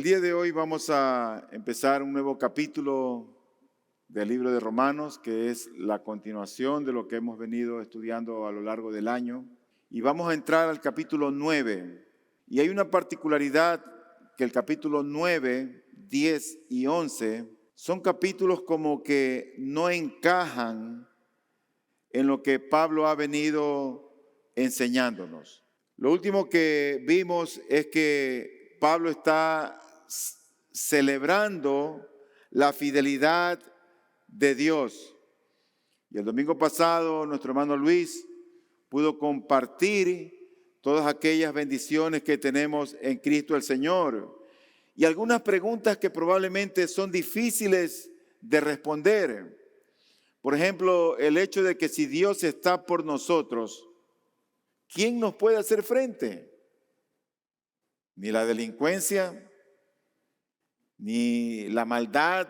día de hoy vamos a empezar un nuevo capítulo del libro de Romanos, que es la continuación de lo que hemos venido estudiando a lo largo del año. Y vamos a entrar al capítulo 9. Y hay una particularidad que el capítulo 9, 10 y 11 son capítulos como que no encajan en lo que Pablo ha venido enseñándonos. Lo último que vimos es que Pablo está celebrando la fidelidad de Dios. Y el domingo pasado nuestro hermano Luis pudo compartir todas aquellas bendiciones que tenemos en Cristo el Señor. Y algunas preguntas que probablemente son difíciles de responder. Por ejemplo, el hecho de que si Dios está por nosotros, ¿quién nos puede hacer frente? Ni la delincuencia, ni la maldad.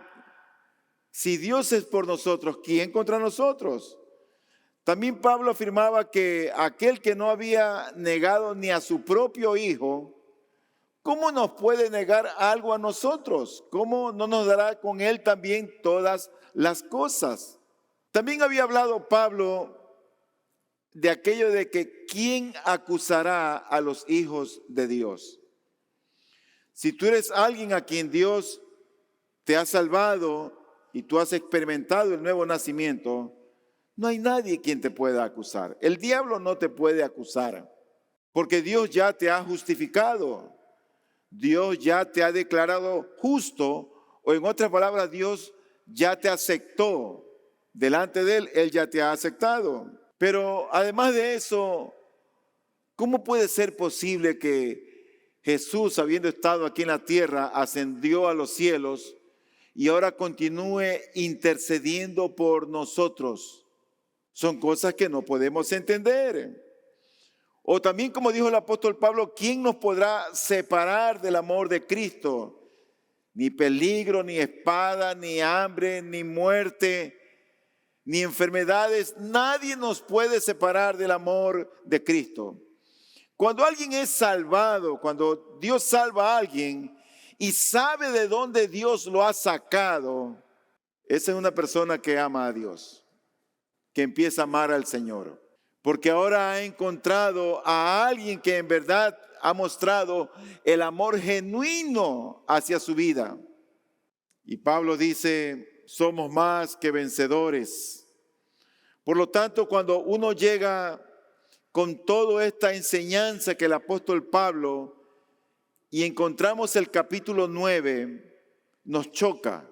Si Dios es por nosotros, ¿quién contra nosotros? También Pablo afirmaba que aquel que no había negado ni a su propio hijo, ¿cómo nos puede negar algo a nosotros? ¿Cómo no nos dará con él también todas las cosas? También había hablado Pablo de aquello de que ¿quién acusará a los hijos de Dios? Si tú eres alguien a quien Dios te ha salvado y tú has experimentado el nuevo nacimiento, no hay nadie quien te pueda acusar. El diablo no te puede acusar, porque Dios ya te ha justificado. Dios ya te ha declarado justo, o en otras palabras, Dios ya te aceptó. Delante de Él ya te ha aceptado. Pero además de eso, ¿cómo puede ser posible que Jesús, habiendo estado aquí en la tierra, ascendió a los cielos y ahora continúe intercediendo por nosotros? Son cosas que no podemos entender. O también, como dijo el apóstol Pablo, ¿quién nos podrá separar del amor de Cristo? Ni peligro, ni espada, ni hambre, ni muerte, ni enfermedades. Nadie nos puede separar del amor de Cristo. Cuando alguien es salvado, cuando Dios salva a alguien y sabe de dónde Dios lo ha sacado, esa es una persona que ama a Dios, que empieza a amar al Señor. Porque ahora ha encontrado a alguien que en verdad ha mostrado el amor genuino hacia su vida. Y Pablo dice, somos más que vencedores. Por lo tanto, cuando uno llega con toda esta enseñanza que el apóstol Pablo y encontramos el capítulo 9, nos choca.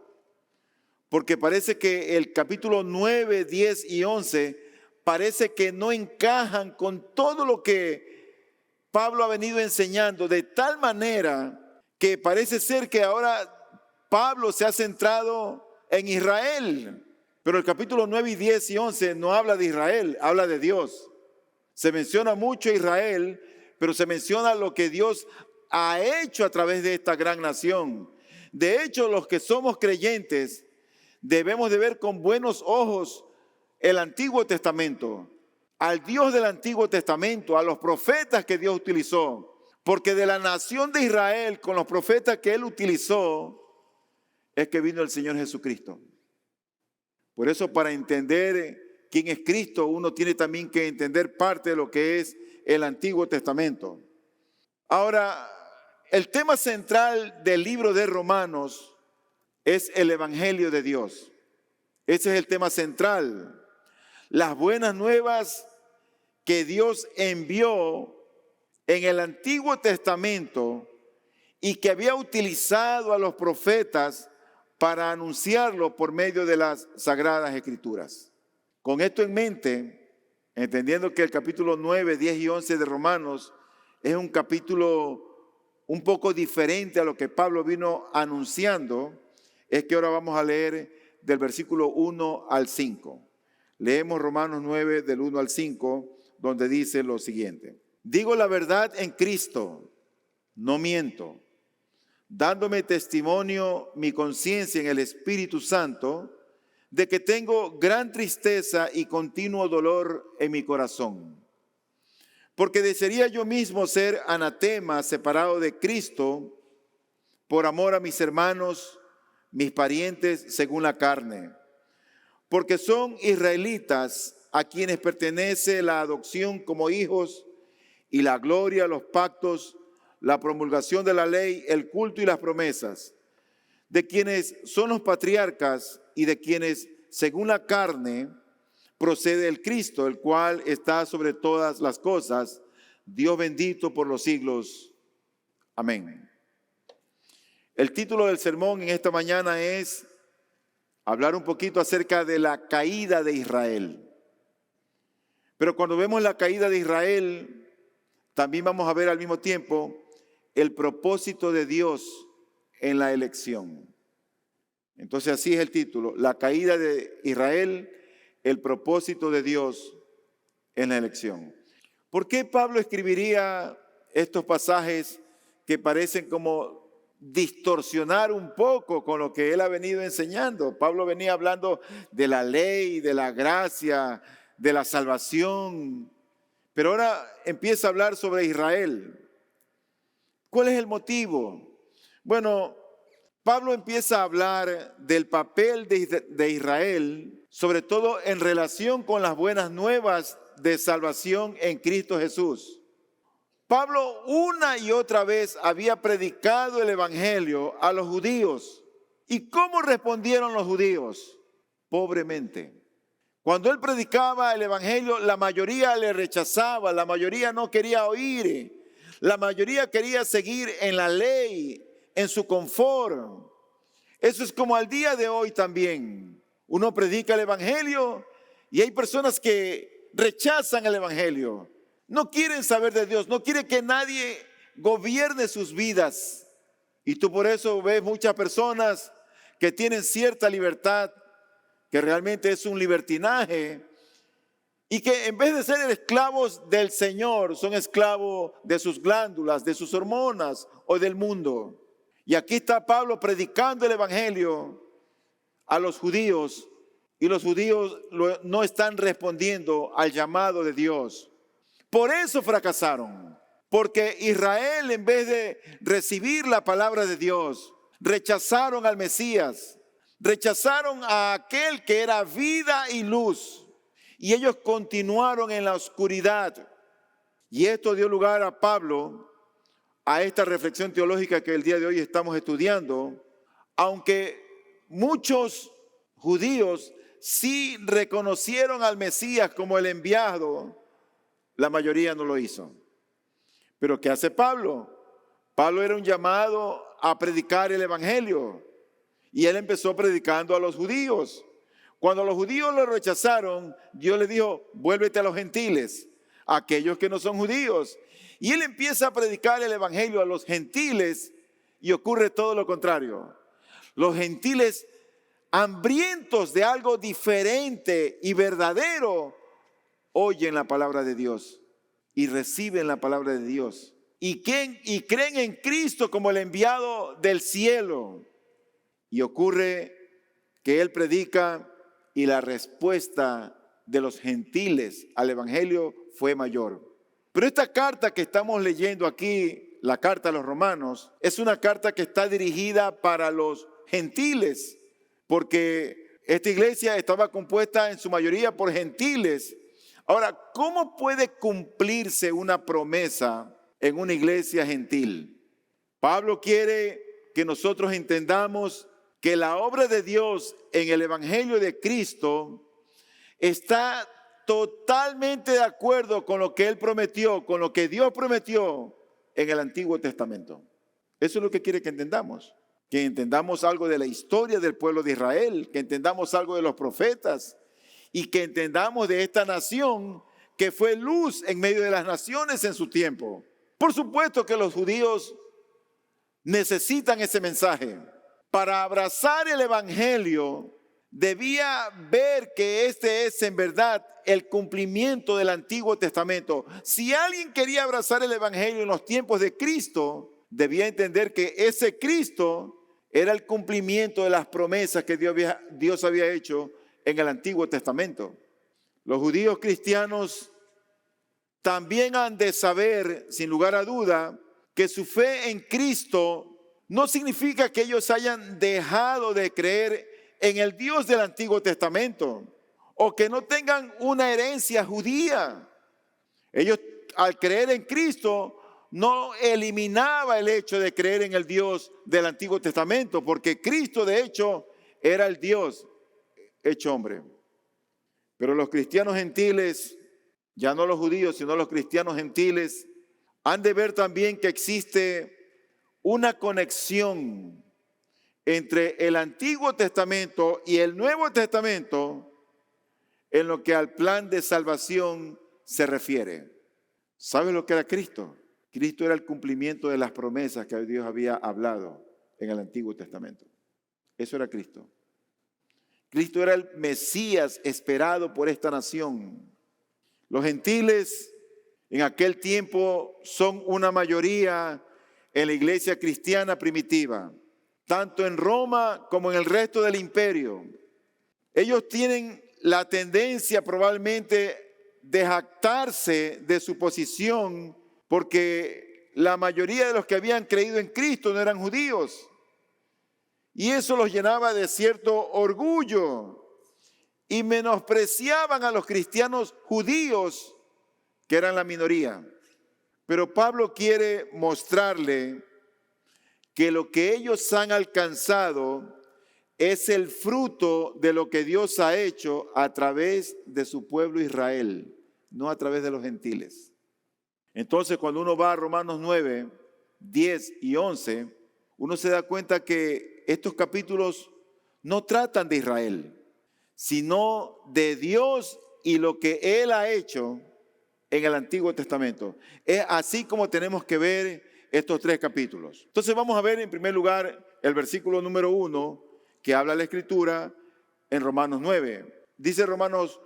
Porque parece que el capítulo 9, 10 y 11 parece que no encajan con todo lo que Pablo ha venido enseñando, de tal manera que parece ser que ahora Pablo se ha centrado en Israel. Pero el capítulo 9 y 10 y 11 no habla de Israel, habla de Dios. Se menciona mucho Israel, pero se menciona lo que Dios ha hecho a través de esta gran nación. De hecho, los que somos creyentes debemos de ver con buenos ojos el Antiguo Testamento, al Dios del Antiguo Testamento, a los profetas que Dios utilizó. Porque de la nación de Israel, con los profetas que Él utilizó, es que vino el Señor Jesucristo. Por eso, para entender quién es Cristo, uno tiene también que entender parte de lo que es el Antiguo Testamento. Ahora, el tema central del libro de Romanos es el Evangelio de Dios. Ese es el tema central. Las buenas nuevas que Dios envió en el Antiguo Testamento y que había utilizado a los profetas para anunciarlo por medio de las Sagradas Escrituras. Con esto en mente, entendiendo que el capítulo 9, 10 y 11 de Romanos es un capítulo un poco diferente a lo que Pablo vino anunciando, es que ahora vamos a leer del versículo 1 al 5. Leemos Romanos 9 del 1 al 5, donde dice lo siguiente. Digo la verdad en Cristo, no miento, dándome testimonio mi conciencia en el Espíritu Santo, de que tengo gran tristeza y continuo dolor en mi corazón. Porque desearía yo mismo ser anatema, separado de Cristo, por amor a mis hermanos, mis parientes según la carne, porque son israelitas a quienes pertenece la adopción como hijos y la gloria, los pactos, la promulgación de la ley, el culto y las promesas, de quienes son los patriarcas y de quienes, según la carne, procede el Cristo, el cual está sobre todas las cosas, Dios bendito por los siglos. Amén. El título del sermón en esta mañana es hablar un poquito acerca de la caída de Israel. Pero cuando vemos la caída de Israel, también vamos a ver al mismo tiempo el propósito de Dios en la elección. Entonces así es el título, la caída de Israel, el propósito de Dios en la elección. ¿Por qué Pablo escribiría estos pasajes que parecen como distorsionar un poco con lo que él ha venido enseñando? Pablo venía hablando de la ley, de la gracia, de la salvación, pero ahora empieza a hablar sobre Israel. ¿Cuál es el motivo? Bueno, Pablo empieza a hablar del papel de Israel, sobre todo en relación con las buenas nuevas de salvación en Cristo Jesús. Pablo una y otra vez había predicado el evangelio a los judíos. ¿Y cómo respondieron los judíos? Pobremente. Cuando él predicaba el evangelio, la mayoría le rechazaba, la mayoría no quería oír, la mayoría quería seguir en la ley, en su confort. Eso es como al día de hoy también. Uno predica el evangelio y hay personas que rechazan el evangelio. No quieren saber de Dios, no quieren que nadie gobierne sus vidas. Y tú por eso ves muchas personas que tienen cierta libertad, que realmente es un libertinaje, y que en vez de ser esclavos del Señor, son esclavos de sus glándulas, de sus hormonas o del mundo. Y aquí está Pablo predicando el evangelio a los judíos, y los judíos no están respondiendo al llamado de Dios. Por eso fracasaron, porque Israel, en vez de recibir la palabra de Dios, rechazaron al Mesías, rechazaron a aquel que era vida y luz, y ellos continuaron en la oscuridad. Y esto dio lugar a Pablo a esta reflexión teológica que el día de hoy estamos estudiando. Aunque muchos judíos sí reconocieron al Mesías como el enviado, la mayoría no lo hizo. Pero ¿qué hace Pablo? Pablo era un llamado a predicar el evangelio y él empezó predicando a los judíos. Cuando los judíos lo rechazaron, Dios le dijo: vuélvete a los gentiles, a aquellos que no son judíos. Y él empieza a predicar el evangelio a los gentiles y ocurre todo lo contrario. Los gentiles, hambrientos de algo diferente y verdadero, oyen la palabra de Dios y reciben la palabra de Dios y creen en Cristo como el enviado del cielo. Y ocurre que él predica y la respuesta de los gentiles al evangelio fue mayor. Pero esta carta que estamos leyendo aquí, la carta a los romanos, es una carta que está dirigida para los gentiles, porque esta iglesia estaba compuesta en su mayoría por gentiles. Ahora, ¿cómo puede cumplirse una promesa en una iglesia gentil? Pablo quiere que nosotros entendamos que la obra de Dios en el evangelio de Cristo está totalmente de acuerdo con lo que Él prometió, con lo que Dios prometió en el Antiguo Testamento. Eso es lo que quiere que entendamos. Que entendamos algo de la historia del pueblo de Israel, que entendamos algo de los profetas y que entendamos de esta nación que fue luz en medio de las naciones en su tiempo. Por supuesto que los judíos necesitan ese mensaje. Para abrazar el evangelio, debía ver que este es en verdad el cumplimiento del Antiguo Testamento. Si alguien quería abrazar el evangelio en los tiempos de Cristo, debía entender que ese Cristo era el cumplimiento de las promesas que Dios había hecho en el Antiguo Testamento. Los judíos cristianos también han de saber, sin lugar a duda, que su fe en Cristo no significa que ellos hayan dejado de creer en el Dios del Antiguo Testamento o que no tengan una herencia judía. Ellos, al creer en Cristo, no eliminaba el hecho de creer en el Dios del Antiguo Testamento, porque Cristo, de hecho, era el Dios hecho hombre. Pero los cristianos gentiles, ya no los judíos, sino los cristianos gentiles, han de ver también que existe una conexión entre el Antiguo Testamento y el Nuevo Testamento en lo que al plan de salvación se refiere. ¿Sabes lo que era Cristo? Cristo era el cumplimiento de las promesas que Dios había hablado en el Antiguo Testamento. Eso era Cristo. Cristo era el Mesías esperado por esta nación. Los gentiles en aquel tiempo son una mayoría en la iglesia cristiana primitiva, tanto en Roma como en el resto del imperio. Ellos tienen la tendencia probablemente de jactarse de su posición porque la mayoría de los que habían creído en Cristo no eran judíos. Y eso los llenaba de cierto orgullo y menospreciaban a los cristianos judíos que eran la minoría. Pero Pablo quiere mostrarle que lo que ellos han alcanzado es el fruto de lo que Dios ha hecho a través de su pueblo Israel, no a través de los gentiles. Entonces, cuando uno va a Romanos 9, 10 y 11, uno se da cuenta que estos capítulos no tratan de Israel, sino de Dios y lo que Él ha hecho en el Antiguo Testamento. Es así como tenemos que ver estos tres capítulos. Entonces vamos a ver en primer lugar el versículo número 1 que habla la Escritura en Romanos 9. Dice Romanos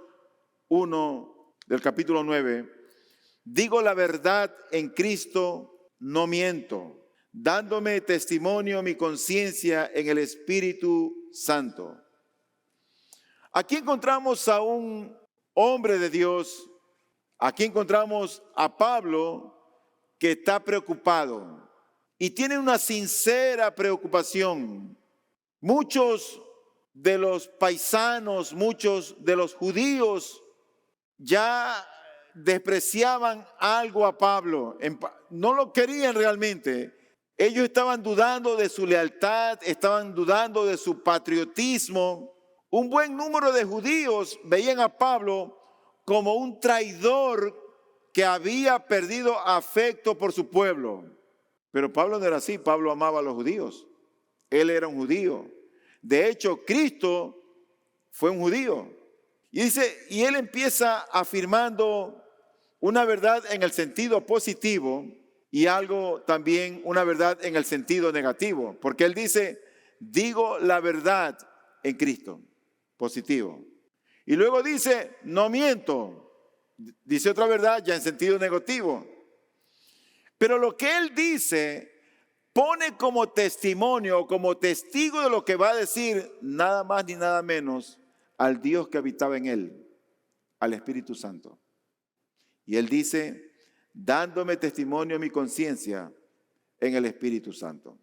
1 del capítulo 9, digo la verdad en Cristo, no miento, dándome testimonio mi conciencia en el Espíritu Santo. Aquí encontramos a un hombre de Dios, aquí encontramos a Pablo que está preocupado y tiene una sincera preocupación. Muchos de los paisanos, muchos de los judíos ya despreciaban algo a Pablo, no lo querían realmente. Ellos estaban dudando de su lealtad, estaban dudando de su patriotismo. Un buen número de judíos veían a Pablo como un traidor que había perdido afecto por su pueblo. Pero Pablo no era así, Pablo amaba a los judíos. Él era un judío. De hecho, Cristo fue un judío. Y dice, y él empieza afirmando una verdad en el sentido positivo y algo también, una verdad en el sentido negativo. Porque él dice, digo la verdad en Cristo, positivo. Y luego dice, no miento. Dice otra verdad ya en sentido negativo. Pero lo que él dice pone como testimonio, como testigo de lo que va a decir, nada más ni nada menos al Dios que habitaba en él, al Espíritu Santo. Y él dice, dándome testimonio mi conciencia en el Espíritu Santo.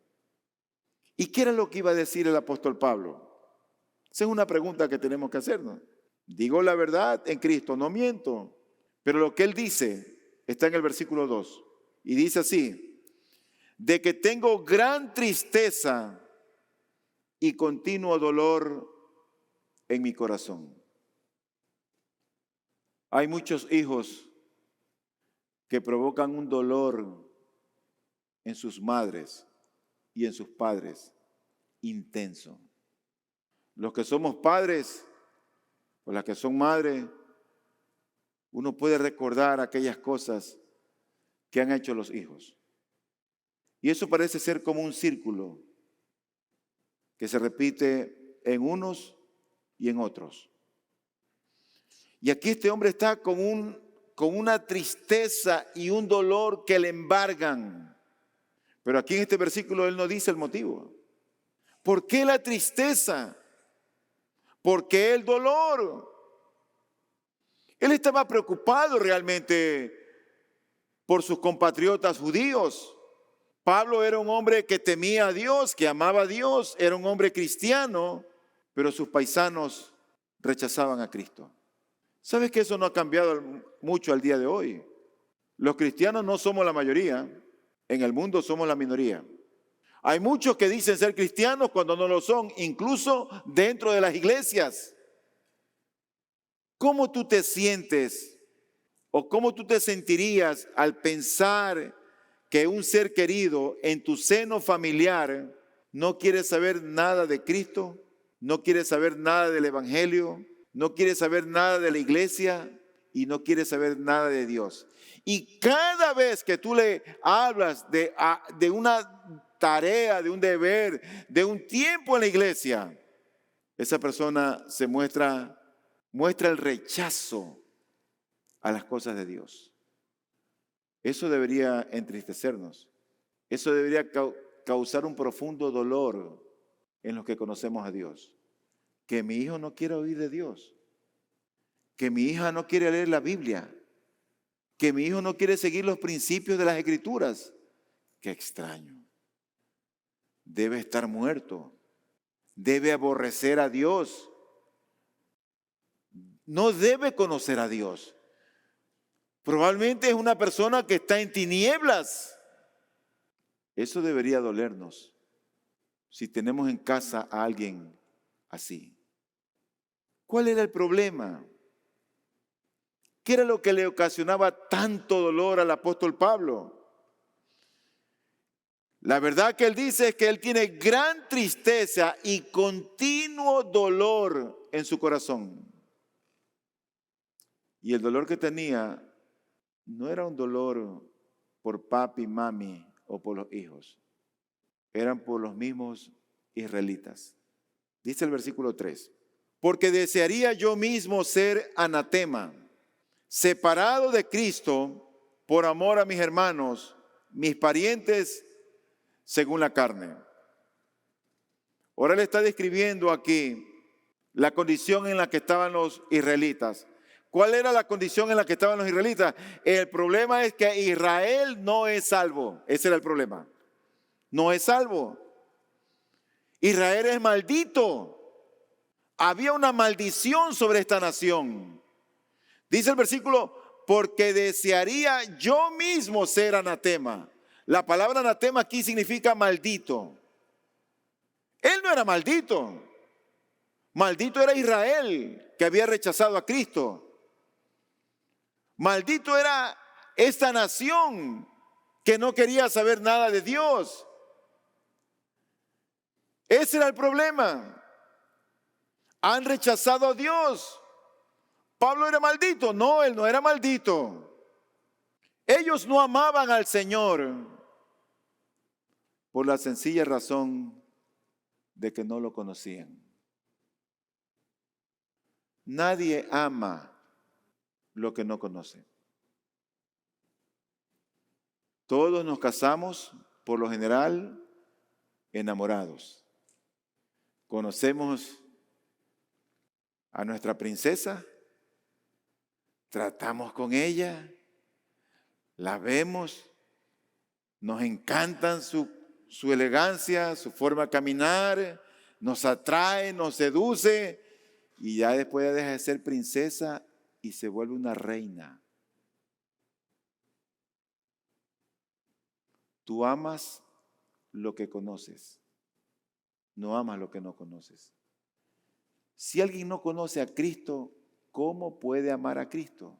¿Y qué era lo que iba a decir el apóstol Pablo? Esa es una pregunta que tenemos que hacernos. Digo la verdad en Cristo, no miento. Pero lo que él dice está en el versículo 2. Y dice así, de que tengo gran tristeza y continuo dolor en mi corazón. Hay muchos hijos que provocan un dolor en sus madres y en sus padres intenso. Los que somos padres o las que son madres, uno puede recordar aquellas cosas que han hecho los hijos. Y eso parece ser como un círculo que se repite en unos y en otros. Y aquí este hombre está con una tristeza y un dolor que le embargan. Pero aquí en este versículo él no dice el motivo. ¿Por qué la tristeza? ¿Por qué el dolor? Él estaba preocupado realmente por sus compatriotas judíos. Pablo era un hombre que temía a Dios, que amaba a Dios, era un hombre cristiano, pero sus paisanos rechazaban a Cristo. ¿Sabes que eso no ha cambiado mucho al día de hoy? Los cristianos no somos la mayoría, en el mundo somos la minoría. Hay muchos que dicen ser cristianos cuando no lo son, incluso dentro de las iglesias. ¿Cómo tú te sientes o cómo tú te sentirías al pensar que un ser querido en tu seno familiar no quiere saber nada de Cristo, no quiere saber nada del Evangelio, no quiere saber nada de la iglesia y no quiere saber nada de Dios? Y cada vez que tú le hablas de una tarea, de un deber, de un tiempo en la iglesia, esa persona se muestra el rechazo a las cosas de Dios. Eso debería entristecernos. Eso debería causar un profundo dolor en los que conocemos a Dios. Que mi hijo no quiera oír de Dios. Que mi hija no quiere leer la Biblia. Que mi hijo no quiere seguir los principios de las Escrituras. Qué extraño. Debe estar muerto. Debe aborrecer a Dios. No debe conocer a Dios. Probablemente es una persona que está en tinieblas. Eso debería dolernos si tenemos en casa a alguien así. ¿Cuál era el problema? ¿Qué era lo que le ocasionaba tanto dolor al apóstol Pablo? La verdad que él dice es que él tiene gran tristeza y continuo dolor en su corazón. Y el dolor que tenía no era un dolor por papi, mami o por los hijos. Eran por los mismos israelitas. Dice el versículo 3. Porque desearía yo mismo ser anatema, separado de Cristo por amor a mis hermanos, mis parientes según la carne. Ahora le está describiendo aquí la condición en la que estaban los israelitas. ¿Cuál era la condición en la que estaban los israelitas? El problema es que Israel no es salvo. Ese era el problema. No es salvo. Israel es maldito. Había una maldición sobre esta nación. Dice el versículo, porque desearía yo mismo ser anatema. La palabra anatema aquí significa maldito. Él no era maldito. Maldito era Israel, que había rechazado a Cristo. Maldito era esta nación que no quería saber nada de Dios. Ese era el problema. Han rechazado a Dios. ¿Pablo era maldito? No, él no era maldito. Ellos no amaban al Señor por la sencilla razón de que no lo conocían. Nadie ama lo que no conoce. Todos nos casamos, por lo general, enamorados. Conocemos a nuestra princesa, tratamos con ella, la vemos, nos encantan su elegancia, su forma de caminar, nos atrae, nos seduce y ya después deja de ser princesa y se vuelve una reina. Tú amas lo que conoces, no amas lo que no conoces. Si alguien no conoce a Cristo, ¿cómo puede amar a Cristo?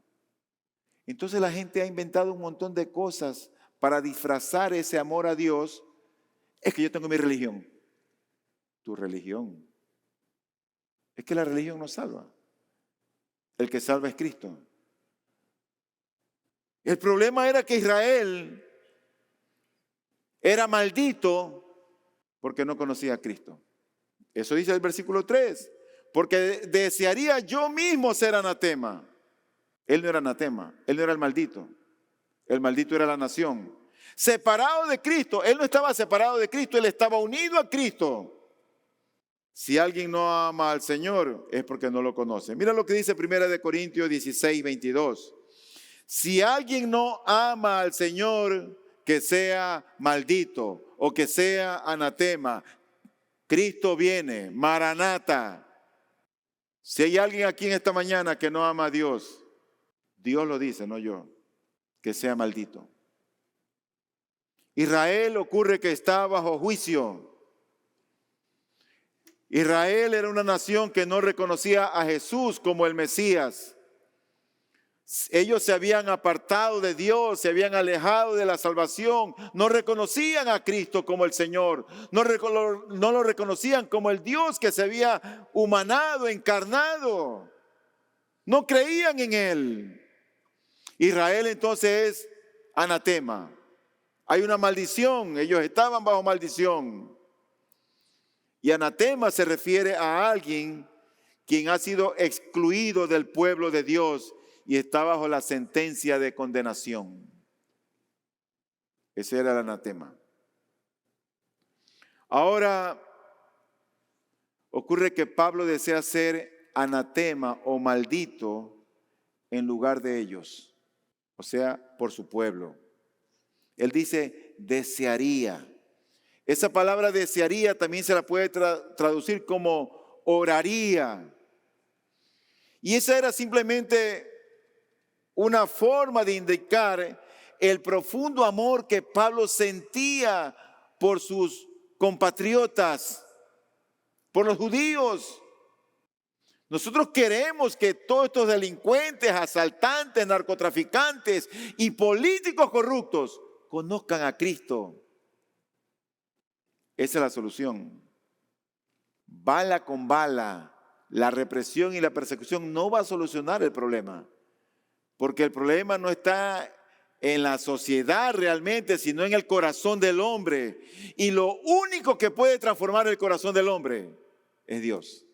Entonces la gente ha inventado un montón de cosas para disfrazar ese amor a Dios. Es que yo tengo mi religión. Tu religión. Es que la religión no salva. El que salva es Cristo. El problema era que Israel era maldito porque no conocía a Cristo. Eso dice el versículo 3. Porque desearía yo mismo ser anatema. Él no era anatema, él no era el maldito. El maldito era la nación. Separado de Cristo, él no estaba separado de Cristo, él estaba unido a Cristo. Si alguien no ama al Señor es porque no lo conoce. Mira lo que dice 1 Corintios 16, 22. Si alguien no ama al Señor, que sea maldito o que sea anatema. Cristo viene, Maranata. Si hay alguien aquí en esta mañana que no ama a Dios, Dios lo dice, no yo, que sea maldito. Israel ocurre que está bajo juicio. Israel era una nación que no reconocía a Jesús como el Mesías. Ellos se habían apartado de Dios, se habían alejado de la salvación, no reconocían a Cristo como el Señor, no lo reconocían como el Dios que se había humanado, encarnado, no creían en Él. Israel entonces es anatema, hay una maldición, ellos estaban bajo maldición. Y anatema se refiere a alguien quien ha sido excluido del pueblo de Dios y está bajo la sentencia de condenación. Ese era el anatema. Ahora ocurre que Pablo desea ser anatema o maldito en lugar de ellos, o sea, por su pueblo. Él dice, desearía. Esa palabra desearía también se la puede traducir como oraría. Y esa era simplemente una forma de indicar el profundo amor que Pablo sentía por sus compatriotas, por los judíos. Nosotros queremos que todos estos delincuentes, asaltantes, narcotraficantes y políticos corruptos conozcan a Cristo. Esa es la solución. Bala con bala, la represión y la persecución no va a solucionar el problema. Porque el problema no está en la sociedad realmente, sino en el corazón del hombre. Y lo único que puede transformar el corazón del hombre es Dios.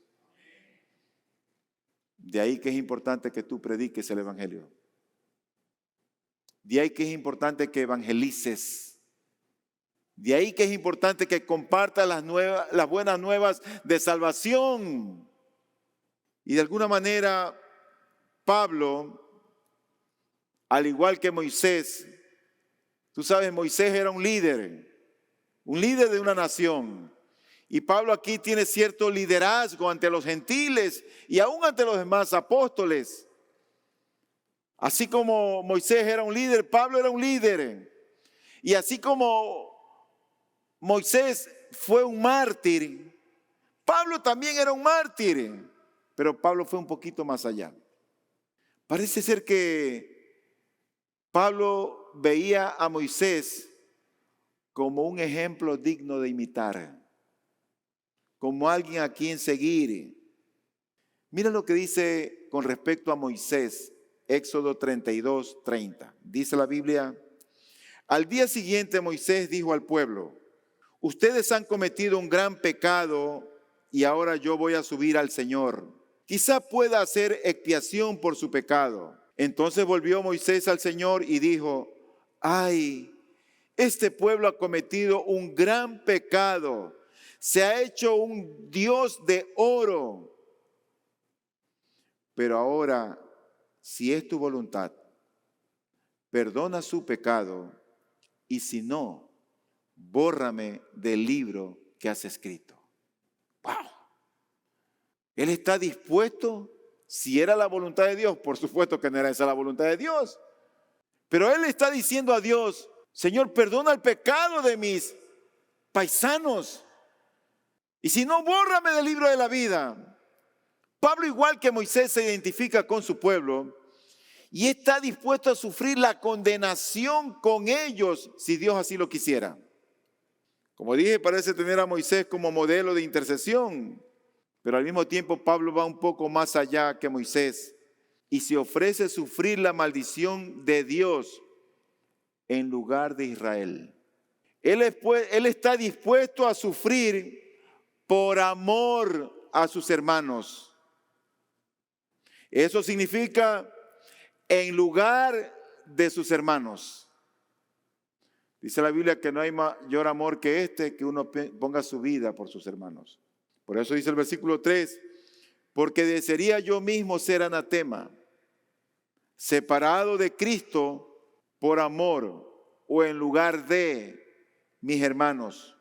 De ahí que es importante que tú prediques el evangelio. De ahí que es importante que evangelices. De ahí que es importante que compartas las buenas nuevas de salvación. Y de alguna manera, Pablo, al igual que Moisés, tú sabes, Moisés era un líder de una nación. Y Pablo aquí tiene cierto liderazgo ante los gentiles y aún ante los demás apóstoles. Así como Moisés era un líder, Pablo era un líder. Y así como Moisés fue un mártir, Pablo también era un mártir. Pero Pablo fue un poquito más allá. Parece ser que Pablo veía a Moisés como un ejemplo digno de imitar, como alguien a quien seguir. Mira lo que dice con respecto a Moisés, Éxodo 32:30. Dice la Biblia, al día siguiente Moisés dijo al pueblo, ustedes han cometido un gran pecado y ahora yo voy a subir al Señor. Quizá pueda hacer expiación por su pecado. Entonces volvió Moisés al Señor y dijo, ay, este pueblo ha cometido un gran pecado. Se ha hecho un Dios de oro. Pero ahora, si es tu voluntad, perdona su pecado y si no, bórrame del libro que has escrito. ¡Wow! Él está dispuesto. Si era la voluntad de Dios, por supuesto que no era esa la voluntad de Dios. Pero él está diciendo a Dios, Señor, perdona el pecado de mis paisanos. Y si no, bórrame del libro de la vida. Pablo, igual que Moisés, se identifica con su pueblo y está dispuesto a sufrir la condenación con ellos si Dios así lo quisiera. Como dije, parece tener a Moisés como modelo de intercesión. Pero al mismo tiempo Pablo va un poco más allá que Moisés y se ofrece sufrir la maldición de Dios en lugar de Israel. Él está dispuesto a sufrir por amor a sus hermanos. Eso significa en lugar de sus hermanos. Dice la Biblia que no hay mayor amor que este, que uno ponga su vida por sus hermanos. Por eso dice el versículo 3, porque desearía yo mismo ser anatema, separado de Cristo por amor o en lugar de mis hermanos,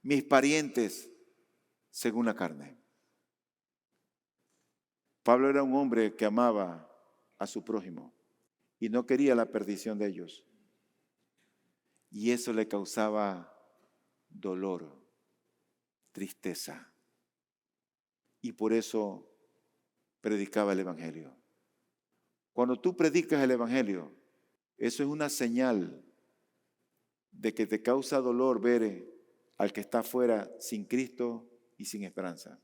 mis parientes, según la carne. Pablo era un hombre que amaba a su prójimo y no quería la perdición de ellos. Y eso le causaba dolor, tristeza. Y por eso predicaba el Evangelio. Cuando tú predicas el Evangelio, eso es una señal de que te causa dolor ver al que está afuera sin Cristo y sin esperanza.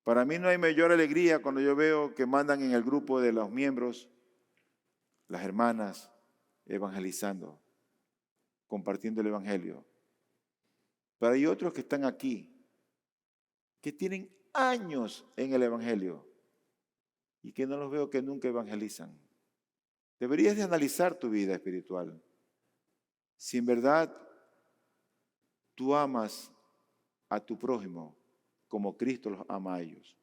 Para mí no hay mayor alegría cuando yo veo que mandan en el grupo de los miembros, las hermanas, evangelizando, compartiendo el Evangelio. Pero hay otros que están aquí, que tienen años en el Evangelio y que no los veo que nunca evangelizan. Deberías de analizar tu vida espiritual. Si en verdad tú amas a tu prójimo como Cristo los ama a ellos.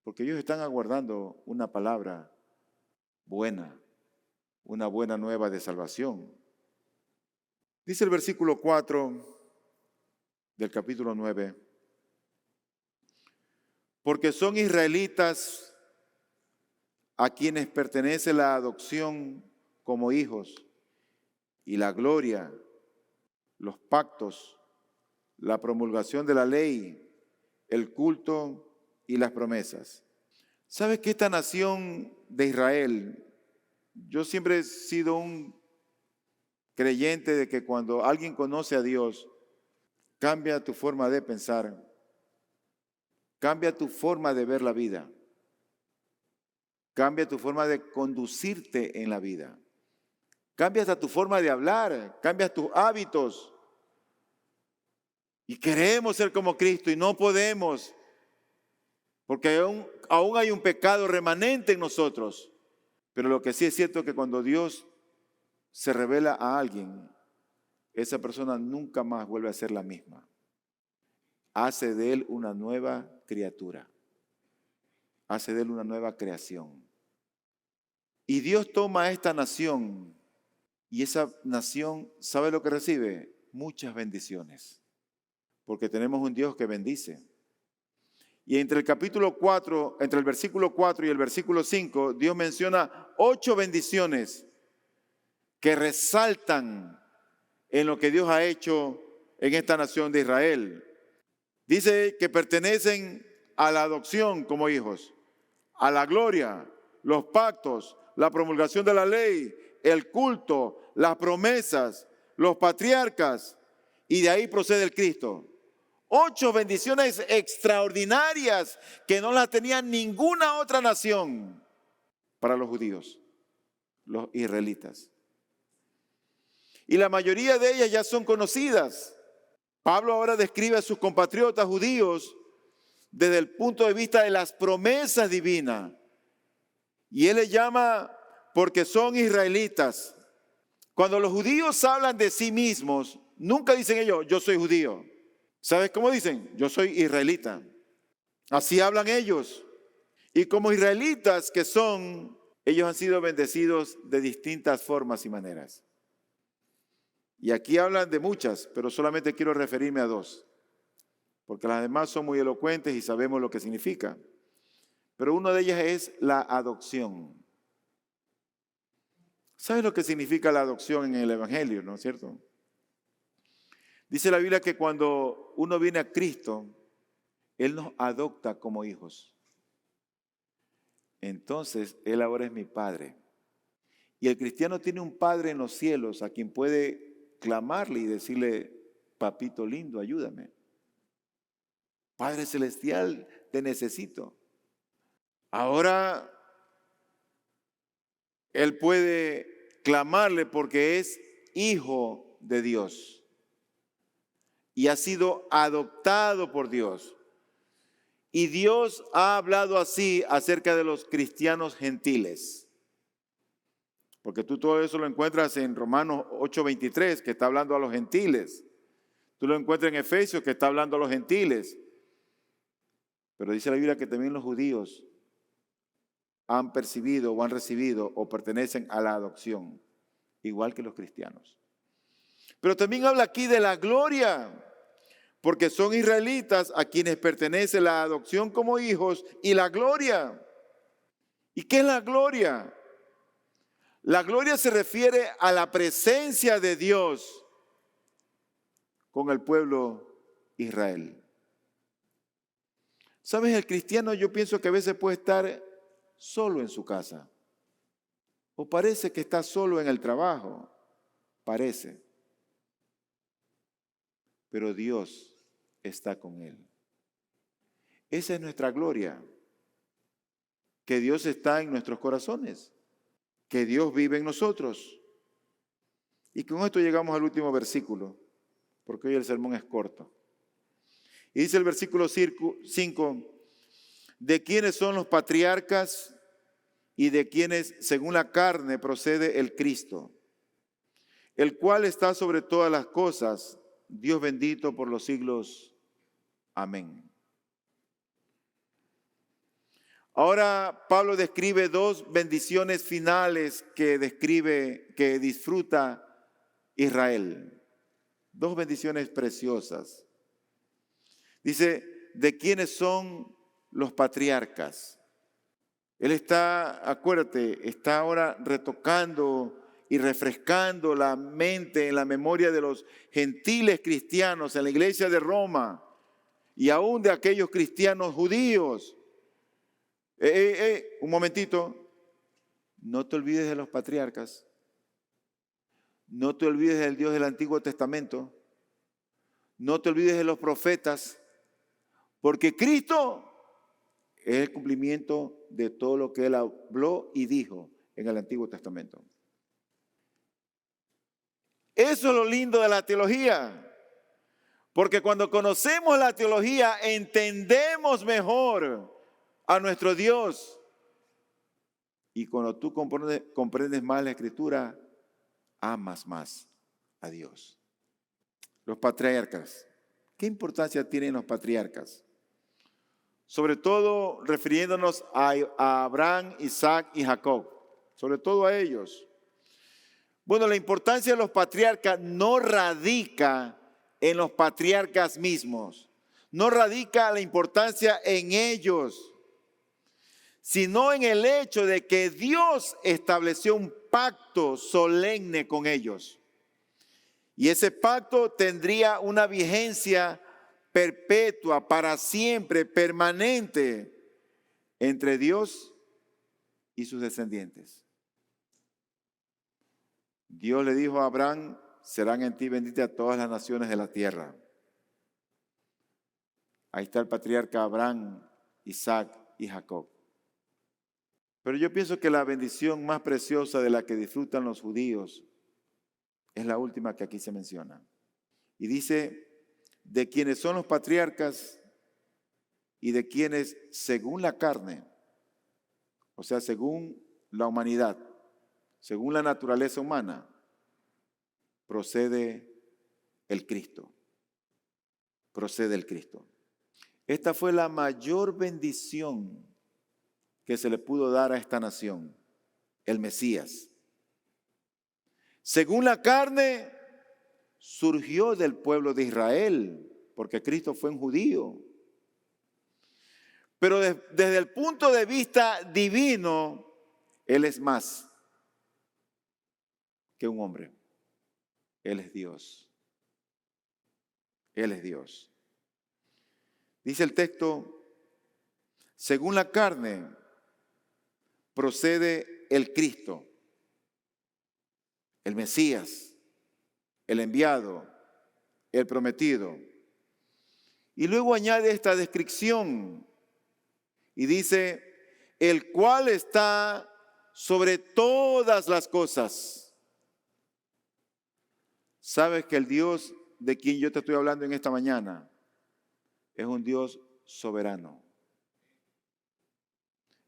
Porque ellos están aguardando una palabra buena, una buena nueva de salvación. Dice el versículo 4 del capítulo 9, porque son israelitas a quienes pertenece la adopción como hijos y la gloria, los pactos, la promulgación de la ley, el culto y las promesas. ¿Sabes que esta nación de Israel, yo siempre he sido un creyente de que cuando alguien conoce a Dios, cambia tu forma de pensar, cambia tu forma de ver la vida, cambia tu forma de conducirte en la vida, cambia hasta tu forma de hablar, cambia tus hábitos. Y queremos ser como Cristo y no podemos, porque aún hay un pecado remanente en nosotros. Pero lo que sí es cierto es que cuando Dios se revela a alguien, esa persona nunca más vuelve a ser la misma. Hace de él una nueva criatura. Hace de él una nueva creación. Y Dios toma a esta nación y esa nación, ¿sabe lo que recibe? Muchas bendiciones. Porque tenemos un Dios que bendice. Y entre el capítulo 4, entre el versículo 4 y el versículo 5, Dios menciona 8 bendiciones que resaltan en lo que Dios ha hecho en esta nación de Israel. Dice que pertenecen a la adopción como hijos, a la gloria, los pactos, la promulgación de la ley, el culto, las promesas, los patriarcas, y de ahí procede el Cristo. 8 bendiciones extraordinarias que no las tenía ninguna otra nación para los judíos, los israelitas. Y la mayoría de ellas ya son conocidas. Pablo ahora describe a sus compatriotas judíos desde el punto de vista de las promesas divinas. Y él les llama porque son israelitas. Cuando los judíos hablan de sí mismos, nunca dicen ellos, yo soy judío. ¿Sabes cómo dicen? Yo soy israelita. Así hablan ellos. Y como israelitas que son, ellos han sido bendecidos de distintas formas y maneras. Y aquí hablan de muchas, pero solamente quiero referirme a 2. Porque las demás son muy elocuentes y sabemos lo que significa. Pero una de ellas es la adopción. ¿Sabes lo que significa la adopción en el Evangelio, no es cierto? Dice la Biblia que cuando uno viene a Cristo, Él nos adopta como hijos. Entonces, Él ahora es mi Padre. Y el cristiano tiene un Padre en los cielos a quien puede clamarle y decirle, papito lindo, ayúdame. Padre celestial, te necesito. Ahora, Él puede clamarle porque es hijo de Dios. Y ha sido adoptado por Dios. Y Dios ha hablado así acerca de los cristianos gentiles. Porque tú todo eso lo encuentras en Romanos 8:23, que está hablando a los gentiles. Tú lo encuentras en Efesios, que está hablando a los gentiles. Pero dice la Biblia que también los judíos han percibido o han recibido o pertenecen a la adopción. igual que los cristianos. Pero también habla aquí de la gloria, porque son israelitas a quienes pertenece la adopción como hijos y la gloria. ¿Y qué es la gloria? La gloria se refiere a la presencia de Dios con el pueblo Israel. ¿Sabes? El cristiano, yo pienso que a veces puede estar solo en su casa. O parece que está solo en el trabajo. Parece. Pero Dios está con él. Esa es nuestra gloria. Que Dios está en nuestros corazones. Que Dios vive en nosotros. Y con esto llegamos al último versículo, porque hoy el sermón es corto. Y dice el versículo 5, de quiénes son los patriarcas y de quienes según la carne procede el Cristo, el cual está sobre todas las cosas, Dios bendito por los siglos. Amén. Ahora Pablo describe dos bendiciones finales que disfruta Israel. Dos bendiciones preciosas. Dice, ¿de quiénes son los patriarcas? Él está, acuérdate, está ahora retocando y refrescando la mente en la memoria de los gentiles cristianos en la iglesia de Roma y aún de aquellos cristianos judíos. Un momentito, no te olvides de los patriarcas, no te olvides del Dios del Antiguo Testamento, no te olvides de los profetas, porque Cristo es el cumplimiento de todo lo que Él habló y dijo en el Antiguo Testamento. Eso es lo lindo de la teología, porque cuando conocemos la teología entendemos mejor a nuestro Dios. Y cuando tú comprendes más la Escritura, amas más a Dios. Los patriarcas. ¿Qué importancia tienen los patriarcas? Sobre todo refiriéndonos a Abraham, Isaac y Jacob. Sobre todo a ellos. Bueno, la importancia de los patriarcas no radica en los patriarcas mismos. No radica la importancia en ellos, sino en el hecho de que Dios estableció un pacto solemne con ellos. Y ese pacto tendría una vigencia perpetua, para siempre, permanente, entre Dios y sus descendientes. Dios le dijo a Abraham, serán en ti benditas todas las naciones de la tierra. Ahí está el patriarca Abraham, Isaac y Jacob. Pero yo pienso que la bendición más preciosa de la que disfrutan los judíos es la última que aquí se menciona. Y dice, de quienes son los patriarcas y de quienes según la carne, o sea, según la humanidad, según la naturaleza humana, procede el Cristo. Procede el Cristo. Esta fue la mayor bendición que se le pudo dar a esta nación, el Mesías. Según la carne, surgió del pueblo de Israel, porque Cristo fue un judío. Pero desde el punto de vista divino, Él es más que un hombre. Él es Dios. Él es Dios. Dice el texto, según la carne, procede el Cristo, el Mesías, el enviado, el prometido. Y luego añade esta descripción y dice, el cual está sobre todas las cosas. ¿Sabes que el Dios de quien yo te estoy hablando en esta mañana es un Dios soberano?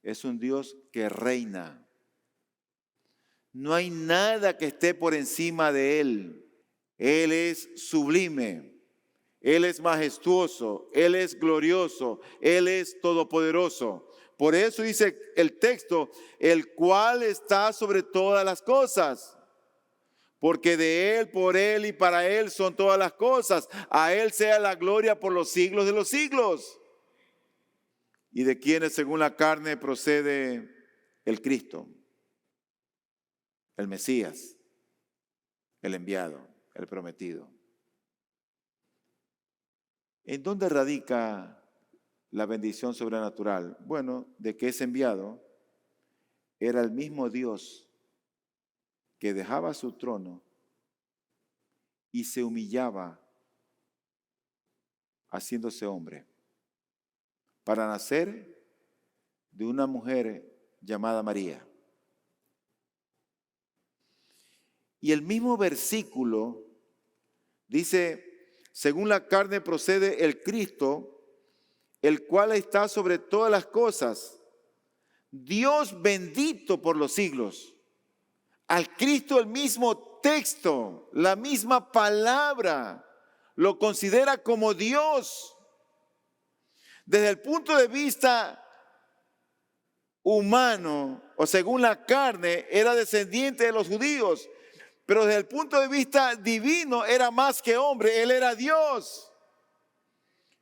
Es un Dios que reina. No hay nada que esté por encima de Él. Él es sublime, Él es majestuoso, Él es glorioso, Él es todopoderoso. Por eso dice el texto, el cual está sobre todas las cosas. porque de Él, por Él y para Él son todas las cosas. A Él sea la gloria por los siglos de los siglos. Y de quienes según la carne procede el Cristo, el Mesías, el enviado, el prometido. ¿En dónde radica la bendición sobrenatural? Bueno, de que ese enviado era el mismo Dios que dejaba su trono y se humillaba haciéndose hombre para nacer de una mujer llamada María. Y el mismo versículo dice, según la carne procede el Cristo, el cual está sobre todas las cosas, Dios bendito por los siglos. Al Cristo el mismo texto, la misma palabra, lo considera como Dios. Desde el punto de vista humano, o según la carne, era descendiente de los judíos, pero desde el punto de vista divino era más que hombre, Él era Dios.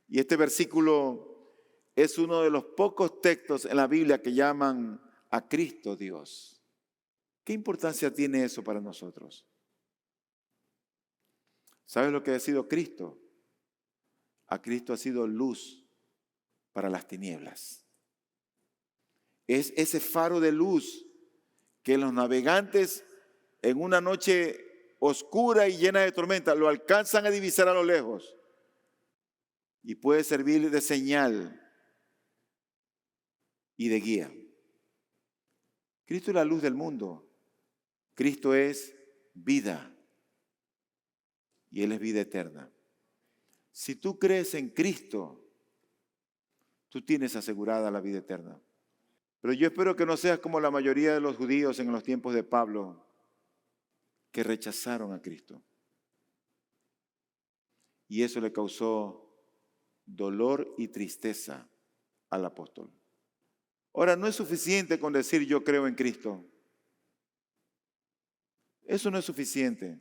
Y este versículo es uno de los pocos textos en la Biblia que llaman a Cristo Dios. ¿Qué importancia tiene eso para nosotros? ¿Sabes lo que ha sido Cristo? A Cristo ha sido luz para las tinieblas. Es ese faro de luz que los navegantes en una noche oscura y llena de tormenta lo alcanzan a divisar a lo lejos y puede servir de señal y de guía. Cristo es la luz del mundo. Cristo es vida y Él es vida eterna. Si tú crees en Cristo, tú tienes asegurada la vida eterna. Pero yo espero que no seas como la mayoría de los judíos en los tiempos de Pablo, que rechazaron a Cristo. Y eso le causó dolor y tristeza al apóstol. Ahora, no es suficiente con decir yo creo en Cristo. Eso no es suficiente.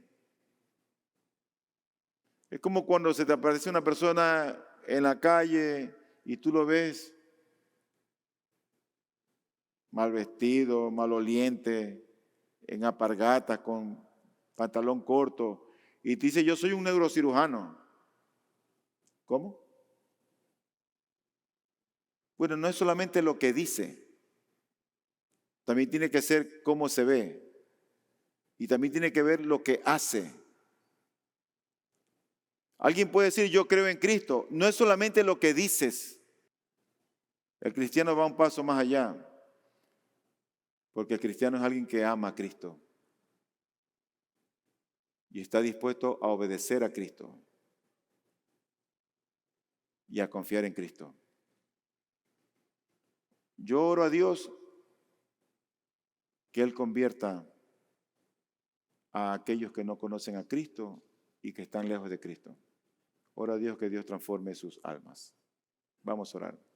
Es como cuando se te aparece una persona en la calle y tú lo ves mal vestido, maloliente, en alpargatas, con pantalón corto, y te dice, yo soy un neurocirujano. ¿Cómo? Bueno, no es solamente lo que dice, también tiene que ser cómo se ve, y también tiene que ver lo que hace. Alguien puede decir, yo creo en Cristo, no es solamente lo que dices. El cristiano va un paso más allá, porque el cristiano es alguien que ama a Cristo y está dispuesto a obedecer a Cristo y a confiar en Cristo. Yo oro a Dios que Él convierta a aquellos que no conocen a Cristo y que están lejos de Cristo. Oro a Dios que Dios transforme sus almas. Vamos a orar.